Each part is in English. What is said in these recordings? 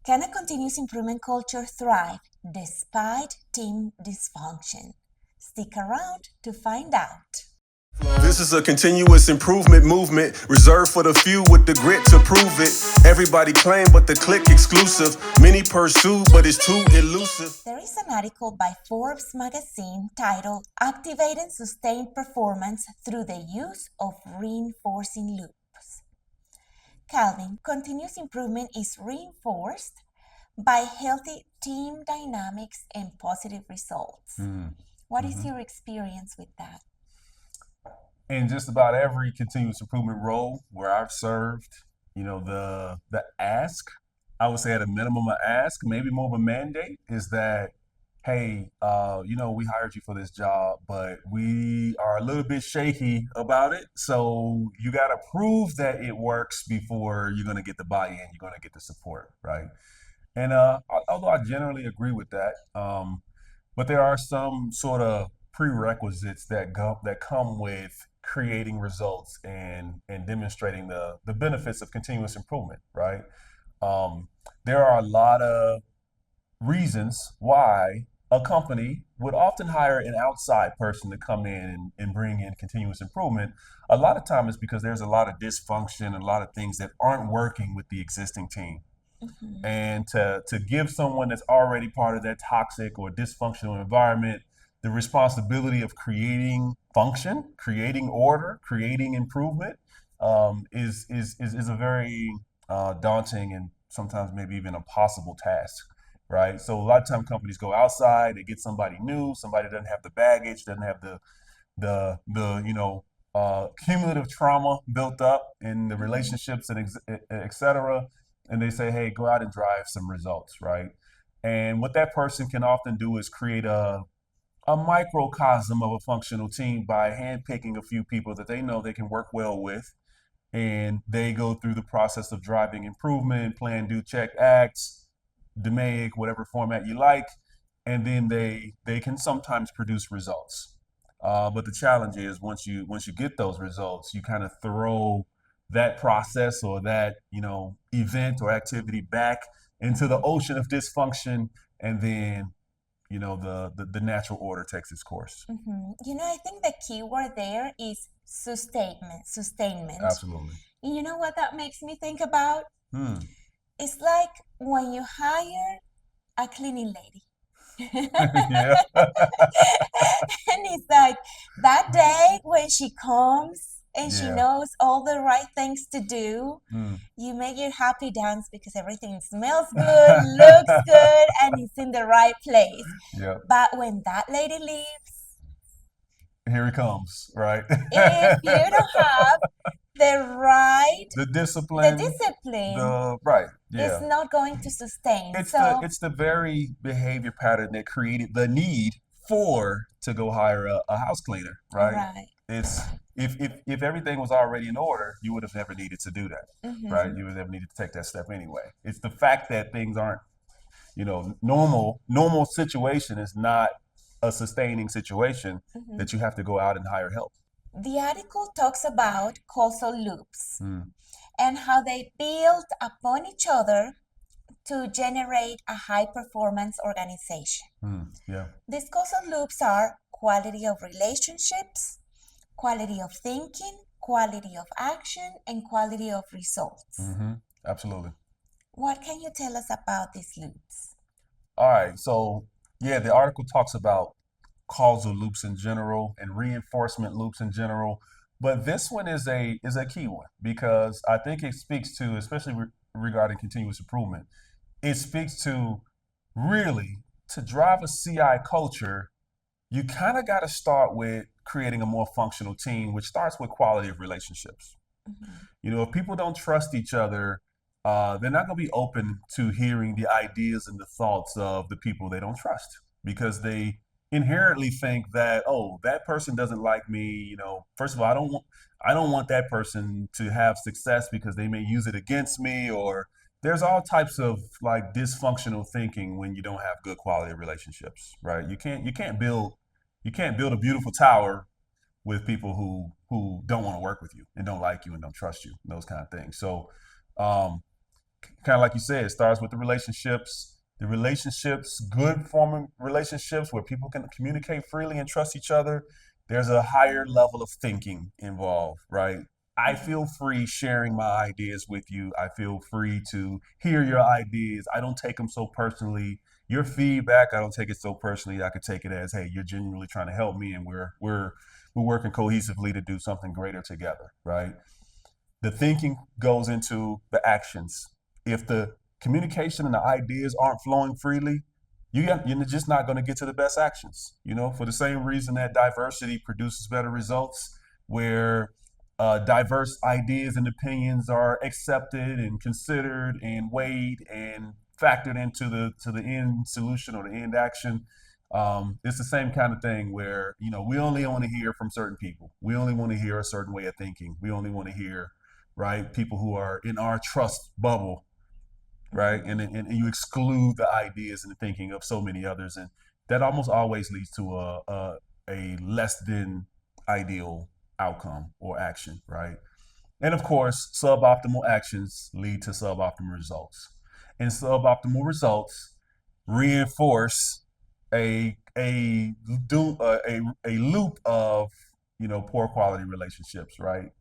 Can a continuous improvement culture thrive despite team dysfunction? Stick around to find out. This is a continuous improvement movement reserved for the few with the grit to prove it. Everybody claim, but the click exclusive. Many pursue, but it's too elusive. There is an article by Forbes magazine titled Activate and Sustain Performance Through the Use of Reinforcing Loops. Calvin, continuous improvement is reinforced by healthy team dynamics and positive results. What is your experience with that? In just about every continuous improvement role where I've served, the ask, I would say at a minimum, a ask, maybe more of a mandate, is that, hey, we hired you for this job, but we are a little bit shaky about it. So you got to prove that it works before you're going to get the buy-in, you're going to get the support, right? And although I generally agree with that, but there are some sort of prerequisites that come with creating results and demonstrating the benefits of continuous improvement, right? There are a lot of reasons why a company would often hire an outside person to come in and bring in continuous improvement. A lot of time it's because there's a lot of dysfunction and a lot of things that aren't working with the existing team. And to give someone that's already part of that toxic or dysfunctional environment the responsibility of creating function, creating order, creating improvement is a very daunting and sometimes maybe even impossible task, right? So a lot of time companies go outside, they get somebody new, somebody that doesn't have the baggage, doesn't have the cumulative trauma built up in the relationships and et cetera. And they say, hey, go out and drive some results, right? And what that person can often do is create a microcosm of a functional team by handpicking a few people that they know they can work well with. And they go through the process of driving improvement, plan, do, check, acts, DMAIC, whatever format you like. And then they can sometimes produce results. But the challenge is once you get those results, you kind of throw that process or that event or activity back into the ocean of dysfunction, and then the natural order takes its course. I think the key word there is sustainment. Absolutely. You know what that makes me think about? It's like when you hire a cleaning lady. Yeah. And it's like that day when she comes and she Yeah. knows all the right things to do, you make your happy dance because everything smells good, looks good, and it's in the right place. Yeah. But when that lady leaves, Here it comes, right? if you don't have the discipline, right, yeah, it's not going to sustain. It's the very behavior pattern that created the need to go hire a house cleaner, right? Right. It's if everything was already in order, you would have never needed to do that, right? You would have never needed to take that step anyway. It's the fact that things aren't, normal situation is not a sustaining situation that you have to go out and hire help. The article talks about causal loops and how they build upon each other to generate a high performance organization. Yeah. These causal loops are quality of relationships, quality of thinking, quality of action, and quality of results. Absolutely. What can you tell us about these loops? All right. So, yeah, the article talks about causal loops in general and reinforcement loops in general. But this one is a key one because I think it speaks to, especially regarding continuous improvement, it speaks to really to drive a CI culture, you kind of got to start with creating a more functional team, which starts with quality of relationships. If people don't trust each other, they're not going to be open to hearing the ideas and the thoughts of the people they don't trust because they inherently think that, oh, that person doesn't like me. First of all, I don't want that person to have success because they may use it against me, or there's all types of like dysfunctional thinking when you don't have good quality relationships, right? You can't build a beautiful tower with people who don't want to work with you and don't like you and don't trust you, and those kind of things. So kind of like you said, it starts with the relationships. The relationships, good forming relationships where people can communicate freely and trust each other. There's a higher level of thinking involved, right? I feel free sharing my ideas with you. I feel free to hear your ideas. I don't take them so personally. Your feedback, I don't take it so personally. I could take it as, hey, you're genuinely trying to help me, and we're working cohesively to do something greater together, right? The thinking goes into the actions. If the communication and the ideas aren't flowing freely, you're just not going to get to the best actions. For the same reason that diversity produces better results, where diverse ideas and opinions are accepted and considered and weighed and factored into the end solution or the end action. It's the same kind of thing where we only want to hear from certain people. We only want to hear a certain way of thinking. We only want to hear, right, people who are in our trust bubble, right, and you exclude the ideas and the thinking of so many others, and that almost always leads to a less than ideal outcome or action, right? And of course, suboptimal actions lead to suboptimal results, and suboptimal results reinforce a loop of poor quality relationships, right?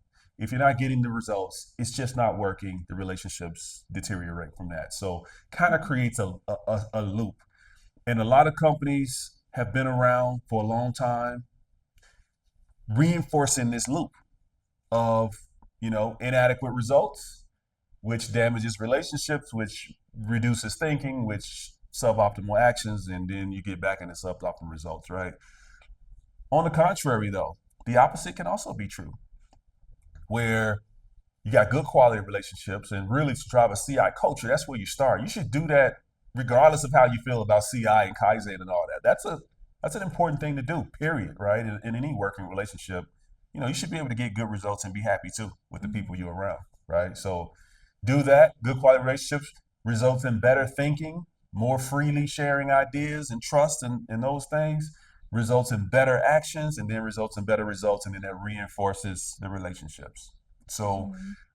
If you're not getting the results, it's just not working. The relationships deteriorate from that. So kind of creates a loop. And a lot of companies have been around for a long time, reinforcing this loop of inadequate results, which damages relationships, which reduces thinking, which suboptimal actions, and then you get back into suboptimal results, right? On the contrary, though, the opposite can also be true, where you got good quality relationships, and really to drive a CI culture, that's where you start. You should do that regardless of how you feel about CI and Kaizen and all that. That's an important thing to do, period, right? In any working relationship, you should be able to get good results and be happy too with the people you're around, right? So do that. Good quality relationships results in better thinking, more freely sharing ideas and trust and those things, results in better actions, and then results in better results, and then that reinforces the relationships. So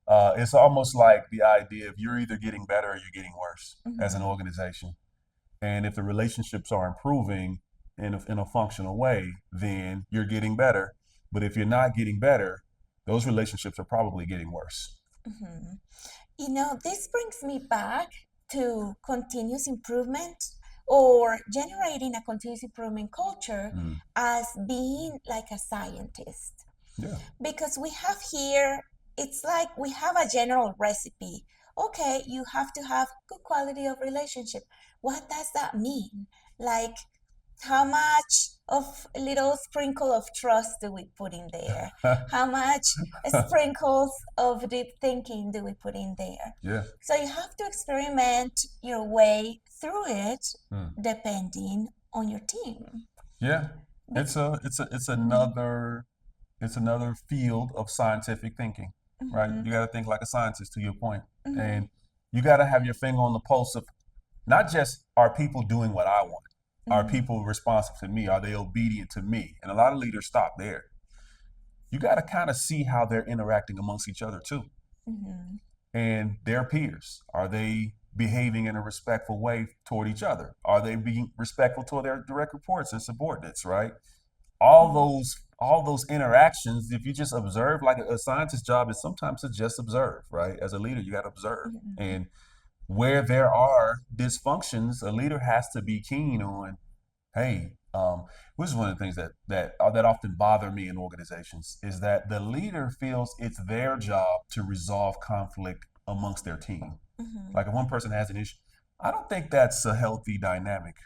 it's almost like the idea of you're either getting better or you're getting worse as an organization. And if the relationships are improving in a functional way, then you're getting better. But if you're not getting better, those relationships are probably getting worse. This brings me back to continuous improvement or generating a continuous improvement culture as being like a scientist. Yeah. Because we have here, it's like we have a general recipe. Okay, you have to have good quality of relationship. What does that mean? Like, how much of a little sprinkle of trust do we put in there? How much sprinkles of deep thinking do we put in there? Yeah. So you have to experiment your way through it depending on your team. Yeah. It's another field of scientific thinking, right? You got to think like a scientist, to your point. And you got to have your finger on the pulse of not just, are people doing what I want? Are people responsive to me? Are they obedient to me? And a lot of leaders stop there. You got to kind of see how they're interacting amongst each other too. And their peers. Are they behaving in a respectful way toward each other? Are they being respectful toward their direct reports and subordinates, right? All those interactions, if you just observe, like a scientist's job is sometimes to just observe, right? As a leader, you got to observe. And where there are dysfunctions, a leader has to be keen on, hey, which is one of the things that often bother me in organizations, is that the leader feels it's their job to resolve conflict amongst their team. Like if one person has an issue, I don't think that's a healthy dynamic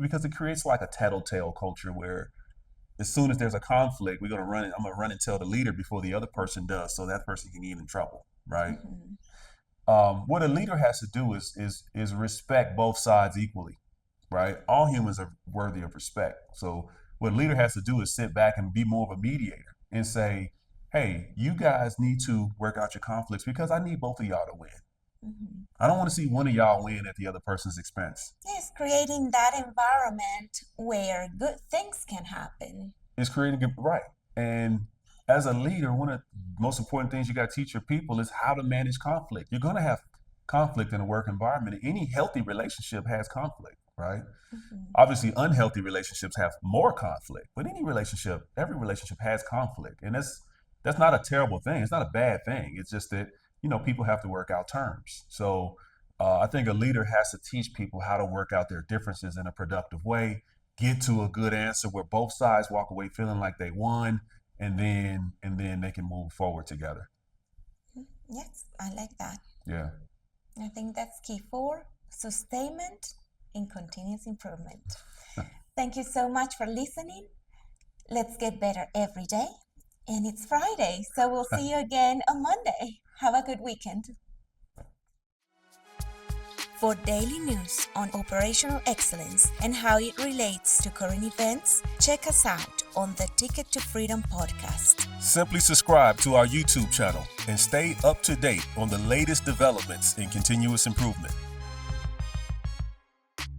because it creates like a tattletale culture where as soon as there's a conflict, I'm gonna run and tell the leader before the other person does, so that person can get in trouble, right? What a leader has to do is respect both sides equally, right? All humans are worthy of respect. So what a leader has to do is sit back and be more of a mediator and say, hey, you guys need to work out your conflicts because I need both of y'all to win. I don't want to see one of y'all win at the other person's expense. Yes, creating that environment where good things can happen. It's creating it right. And as a leader, one of the most important things you got to teach your people is how to manage conflict. You're going to have conflict in a work environment. Any healthy relationship has conflict, right? Mhm. Obviously, unhealthy relationships have more conflict, but every relationship has conflict, and that's not a terrible thing. It's not a bad thing. It's just that people have to work out terms. So I think a leader has to teach people how to work out their differences in a productive way, get to a good answer where both sides walk away feeling like they won, and then they can move forward together. Yes, I like that. Yeah. I think that's key for sustainment and continuous improvement. Thank you so much for listening. Let's get better every day. And it's Friday, so we'll see you again on Monday. Have a good weekend. For daily news on operational excellence and how it relates to current events, check us out on the Ticket to Freedom podcast. Simply subscribe to our YouTube channel and stay up to date on the latest developments in continuous improvement.